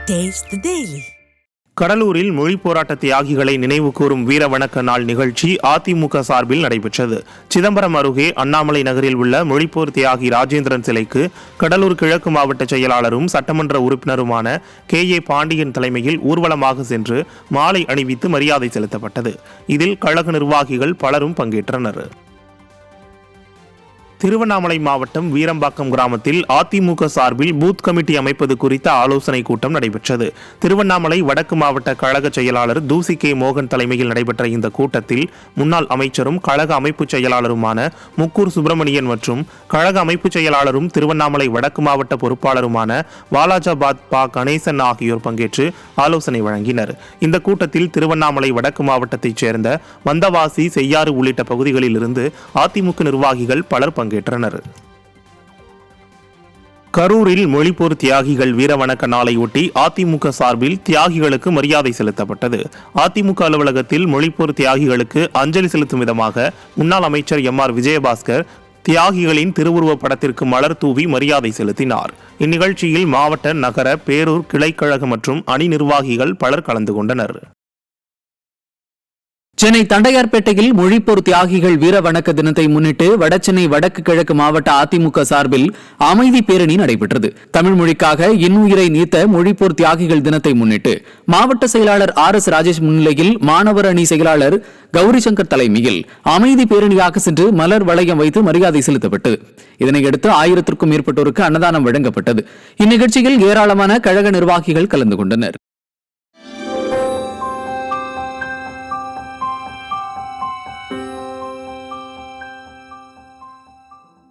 Taste the Daily. கடலூரில் மொழி போராட்ட தியாகிகளை நினைவு கூறும் வீர வணக்க நாள் நிகழ்ச்சி அதிமுக சார்பில் நடைபெற்றது. சிதம்பரம் அருகே அண்ணாமலை நகரில் உள்ள மொழிப்போர் தியாகி ராஜேந்திரன் சிலைக்கு கடலூர் கிழக்கு மாவட்ட செயலாளரும் சட்டமன்ற உறுப்பினருமான KA பாண்டியன் தலைமையில் ஊர்வலமாக சென்று மாலை அணிவித்து மரியாதை செலுத்தப்பட்டது. இதில் கழக நிர்வாகிகள் பலரும் பங்கேற்றனர். திருவண்ணாமலை மாவட்டம் வீரம்பாக்கம் கிராமத்தில் அதிமுக சார்பில் பூத் கமிட்டி அமைப்பது குறித்த ஆலோசனை கூட்டம் நடைபெற்றது. திருவண்ணாமலை வடக்கு மாவட்ட கழக செயலாளர் தூசி K மோகன் தலைமையில் நடைபெற்ற இந்த கூட்டத்தில் முன்னாள் அமைச்சரும் கழக அமைப்பு செயலாளருமான முக்கூர் சுப்பிரமணியன் மற்றும் கழக அமைப்பு செயலாளரும் திருவண்ணாமலை வடக்கு மாவட்ட பொறுப்பாளருமான வாலாஜாபாத் பா கணேசன் ஆகியோர் பங்கேற்று ஆலோசனை வழங்கினர். இந்த கூட்டத்தில் திருவண்ணாமலை வடக்கு மாவட்டத்தைச் சேர்ந்த வந்தவாசி, செய்யாறு உள்ளிட்ட பகுதிகளில் இருந்து அதிமுக நிர்வாகிகள் பலர் பங்கேற்றனர். கரூரில் மொழிப்போர் தியாகிகள் வீர வணக்க நாளையொட்டி அதிமுக சார்பில் தியாகிகளுக்கு மரியாதை செலுத்தப்பட்டது. அதிமுக அலுவலகத்தில் மொழிப்போர் தியாகிகளுக்கு அஞ்சலி செலுத்தும் விதமாக முன்னாள் அமைச்சர் MR விஜயபாஸ்கர் தியாகிகளின் திருவுருவப் படத்திற்கு மலர் தூவி மரியாதை செலுத்தினார். இந்நிகழ்ச்சியில் மாவட்ட, நகர, பேரூர், கிளைக்கழக மற்றும் அணி நிர்வாகிகள் பலர் கலந்து கொண்டனர். சென்னை தண்டையார்பேட்டையில் மொழிப்போர் தியாகிகள் வீர வணக்க தினத்தை முன்னிட்டு வடசென்னை வடக்கு கிழக்கு மாவட்ட அதிமுக சார்பில் அமைதி பேரணி நடைபெற்றது. தமிழ் மொழிக்காக இன்னுயிரை நீத்த மொழிப்போர் தியாகிகள் தினத்தை முன்னிட்டு மாவட்ட செயலாளர் RS ராஜேஷ் முன்னிலையில் மாணவர் அணி செயலாளர் கௌரி சங்கர் தலைமையில் அமைதி பேரணியாக சென்று மலர் வளையம் வைத்து மரியாதை செலுத்தப்பட்டது. இதனையடுத்து 1000க்கும் மேற்பட்டோருக்கு அன்னதானம் வழங்கப்பட்டது. இந்நிகழ்ச்சியில் ஏராளமான கழக நிர்வாகிகள் கலந்து கொண்டனர்.